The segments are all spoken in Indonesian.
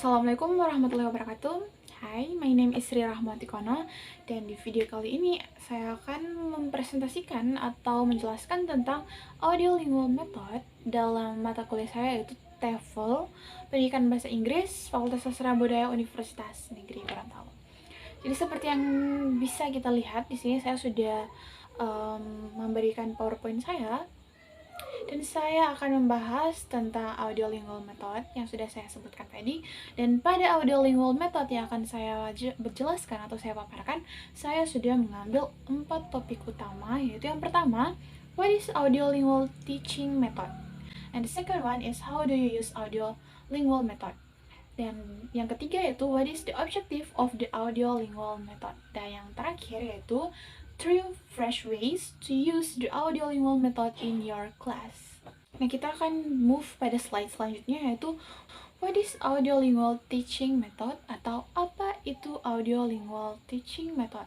Assalamualaikum warahmatullahi wabarakatuh. Hai, my name is Sri Rahmatikono, dan di video kali ini saya akan mempresentasikan atau menjelaskan tentang audiolingual method dalam mata kuliah saya, yaitu TEFL, Pendidikan Bahasa Inggris, Fakultas Sastra Budaya Universitas Negeri Gorontalo. Jadi seperti yang bisa kita lihat di sini, saya sudah memberikan PowerPoint saya. Dan saya akan membahas tentang audiolingual method yang sudah saya sebutkan tadi. Dan pada audiolingual method yang akan saya jelaskan atau saya paparkan, saya sudah mengambil 4 topik utama, yaitu yang pertama, what is audiolingual teaching method? And the second one is how do you use audiolingual method? Dan yang ketiga yaitu what is the objective of the audiolingual method? Dan yang terakhir yaitu 3 fresh ways to use the audiolingual method in your class. Nah, kita akan move pada slide selanjutnya, yaitu what is audiolingual teaching method atau apa itu audiolingual teaching method.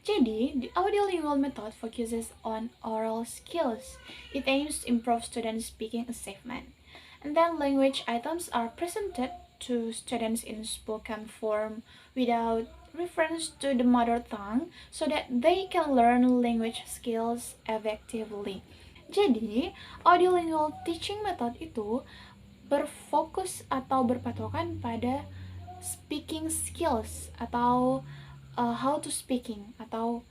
Jadi, the audiolingual method focuses on oral skills. It aims to improve student speaking achievement. And then language items are presented to students in spoken form without reference to the mother tongue so that they can learn language skills effectively. Jadi, audiolingual teaching method itu berfokus atau berpatokan pada speaking skills atau how to speaking atau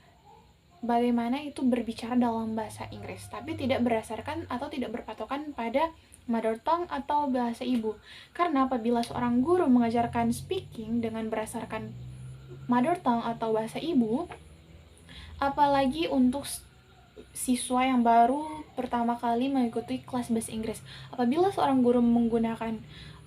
bagaimana itu berbicara dalam bahasa Inggris, tapi tidak berdasarkan atau tidak berpatokan pada mother tongue atau bahasa ibu. Karena apabila seorang guru mengajarkan speaking dengan berdasarkan mother tongue atau bahasa ibu, apalagi untuk siswa yang baru pertama kali mengikuti kelas bahasa Inggris, apabila seorang guru menggunakan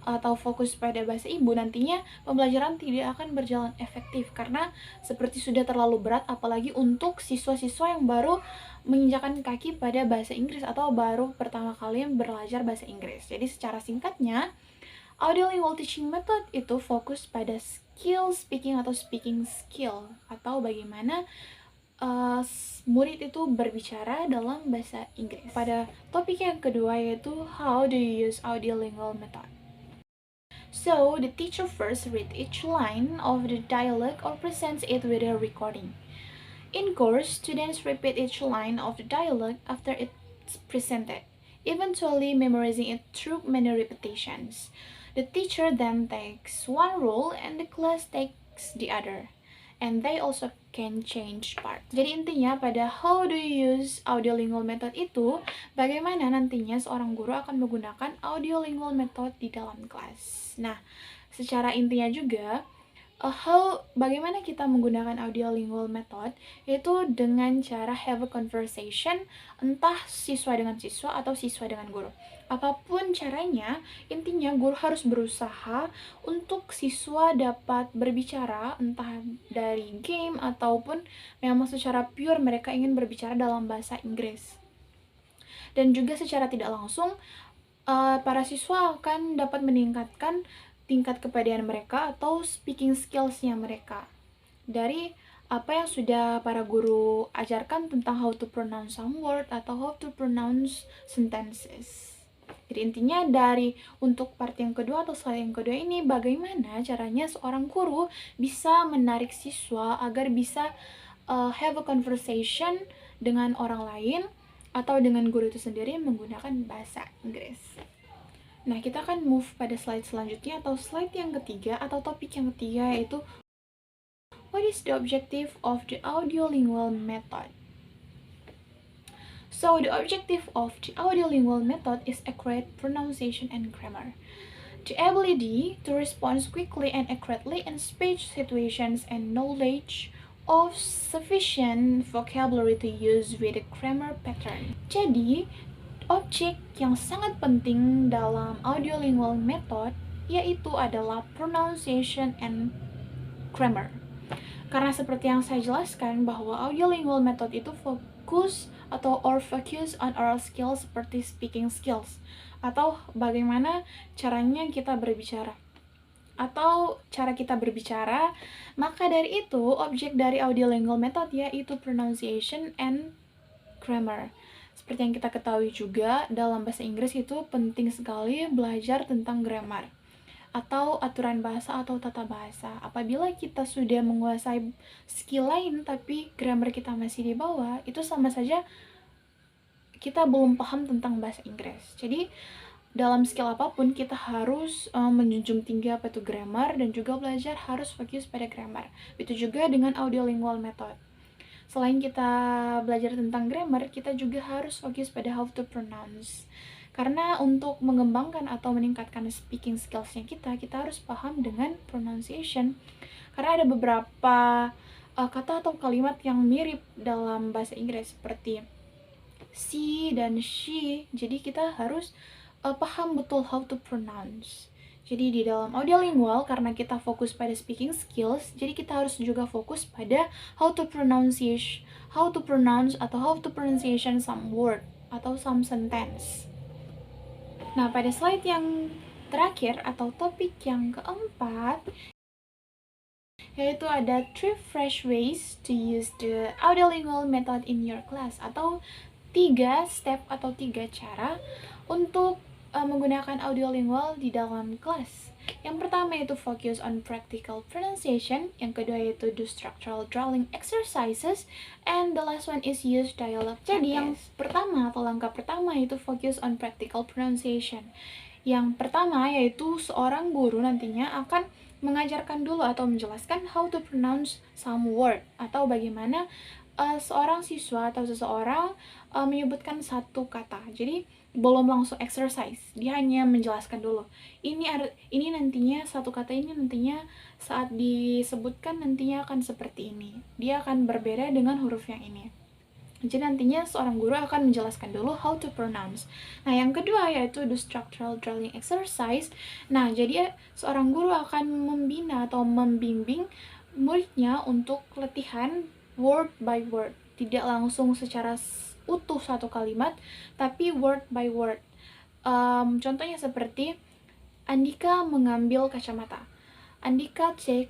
atau fokus pada bahasa ibu, nantinya pembelajaran tidak akan berjalan efektif karena seperti sudah terlalu berat, apalagi untuk siswa-siswa yang baru menginjakan kaki pada bahasa Inggris atau baru pertama kali belajar bahasa Inggris. Jadi secara singkatnya, audiolingual teaching method itu fokus pada skill speaking atau speaking skill atau bagaimana murid itu berbicara dalam bahasa Inggris. Pada topik yang kedua yaitu how do you use audiolingual method. So, the teacher first reads each line of the dialogue or presents it with a recording. In course, students repeat each line of the dialogue after it's presented, eventually memorizing it through many repetitions. The teacher then takes one role and the class takes the other. And they also can change part. Jadi intinya pada how do you use audiolingual method itu, bagaimana nantinya seorang guru akan menggunakan audiolingual method di dalam kelas. Nah, secara intinya juga, bagaimana kita menggunakan audiolingual method, yaitu dengan cara have a conversation, entah siswa dengan siswa atau siswa dengan guru. Apapun caranya, intinya guru harus berusaha untuk siswa dapat berbicara, entah dari game ataupun memang secara pure mereka ingin berbicara dalam bahasa Inggris. Dan juga secara tidak langsung, para siswa akan dapat meningkatkan tingkat kepedean mereka atau speaking skills-nya mereka dari apa yang sudah para guru ajarkan tentang how to pronounce some word atau how to pronounce sentences. Jadi intinya dari untuk part yang kedua atau slide yang kedua ini, bagaimana caranya seorang guru bisa menarik siswa agar bisa have a conversation dengan orang lain atau dengan guru itu sendiri menggunakan bahasa Inggris. Nah, kita akan move pada slide selanjutnya atau slide yang ketiga atau topik yang ketiga, yaitu what is the objective of the audiolingual method? So, the objective of the audiolingual method is accurate pronunciation and grammar. The ability to respond quickly and accurately in speech situations and knowledge of sufficient vocabulary to use with a grammar pattern. Jadi, objek yang sangat penting dalam audiolingual method yaitu adalah pronunciation and grammar. Karena seperti yang saya jelaskan bahwa audiolingual method itu fokus on oral skills seperti speaking skills atau bagaimana caranya kita berbicara atau cara kita berbicara. Maka dari itu objek dari audiolingual method yaitu pronunciation and grammar. Seperti yang kita ketahui juga, dalam bahasa Inggris itu penting sekali belajar tentang grammar. atau aturan bahasa atau tata bahasa. Apabila kita sudah menguasai skill lain tapi grammar kita masih di bawah, itu sama saja kita belum paham tentang bahasa Inggris. Jadi dalam skill apapun kita harus menjunjung tinggi apa itu grammar, dan juga belajar harus fokus pada grammar. Itu juga dengan audiolingual method. Selain kita belajar tentang grammar, kita juga harus fokus pada how to pronounce. Karena untuk mengembangkan atau meningkatkan speaking skills-nya kita harus paham dengan pronunciation. Karena ada beberapa kata atau kalimat yang mirip dalam bahasa Inggris seperti she dan she. Jadi kita harus paham betul how to pronounce. Jadi di dalam audiolingual, karena kita fokus pada speaking skills, jadi kita harus juga fokus pada how to pronounce atau how to pronunciation some word atau some sentence. Nah, pada slide yang terakhir atau topik yang keempat, yaitu ada 3 fresh ways to use the audiolingual method in your class, atau 3 step atau 3 cara untuk menggunakan audiolingual di dalam kelas. Yang pertama yaitu focus on practical pronunciation, yang kedua yaitu do structural drawing exercises, and the last one is use dialogue practice. Jadi yang pertama atau langkah pertama yaitu focus on practical pronunciation. Yang pertama yaitu seorang guru nantinya akan mengajarkan dulu atau menjelaskan how to pronounce some word, atau bagaimana seorang siswa atau seseorang menyebutkan satu kata. Jadi belum langsung exercise, dia hanya menjelaskan dulu. Ini nantinya satu kata ini nantinya saat disebutkan nantinya akan seperti ini. Dia akan berbeda dengan huruf yang ini. Jadi nantinya seorang guru akan menjelaskan dulu how to pronounce. Nah, yang kedua yaitu the structural drawing exercise. Nah, jadi seorang guru akan membina atau membimbing muridnya untuk latihan word by word. Tidak langsung secara utuh satu kalimat, tapi word by word. Contohnya seperti Andika mengambil kacamata. Andika take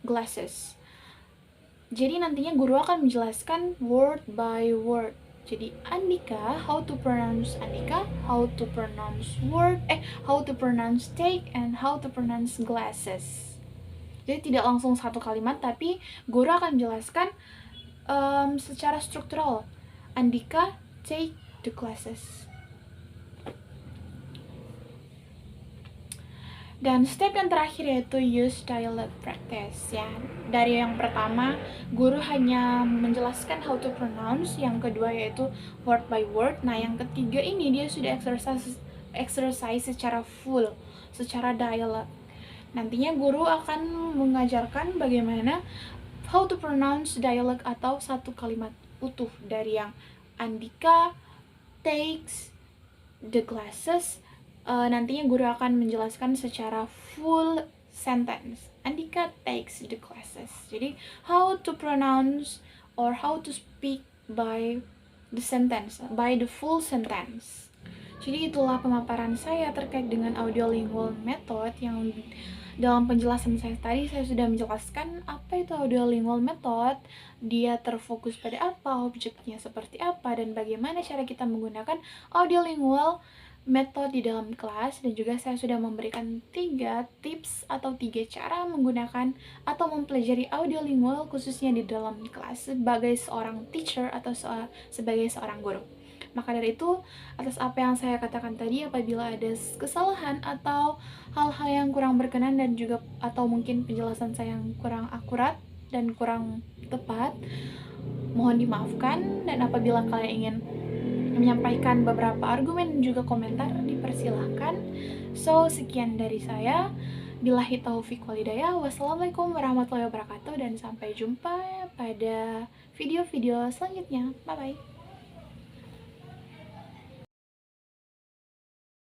glasses. Jadi nantinya guru akan menjelaskan word by word. Jadi Andika, how to pronounce Andika, how to pronounce how to pronounce take, and how to pronounce glasses. Jadi tidak langsung satu kalimat, tapi guru akan menjelaskan secara struktural. Andika take the classes. Dan step yang terakhir yaitu use dialogue practice, ya. Dari yang pertama, guru hanya menjelaskan how to pronounce, yang kedua yaitu word by word. Nah, yang ketiga ini dia sudah exercise secara full, secara dialog. Nantinya guru akan mengajarkan bagaimana how to pronounce dialog atau satu kalimat utuh dari yang Andika takes the glasses. Nantinya guru akan menjelaskan secara full sentence. Andika takes the classes. Jadi how to pronounce or how to speak by the sentence, by the full sentence. Jadi itulah pemaparan saya terkait dengan audiolingual method, yang dalam penjelasan saya tadi saya sudah menjelaskan apa itu audiolingual method, dia terfokus pada apa, objeknya seperti apa, dan bagaimana cara kita menggunakan audiolingual method di dalam kelas. Dan juga saya sudah memberikan 3 tips atau 3 cara menggunakan atau mempelajari audiolingual khususnya di dalam kelas sebagai seorang teacher atau sebagai seorang guru. Maka dari itu, atas apa yang saya katakan tadi, apabila ada kesalahan atau hal-hal yang kurang berkenan dan juga atau mungkin penjelasan saya yang kurang akurat dan kurang tepat, mohon dimaafkan. Dan apabila kalian ingin menyampaikan beberapa argumen dan juga komentar, dipersilahkan. So, sekian dari saya. Billahi taufiq walhidayah. Wassalamualaikum warahmatullahi wabarakatuh, dan sampai jumpa pada video-video selanjutnya. Bye-bye.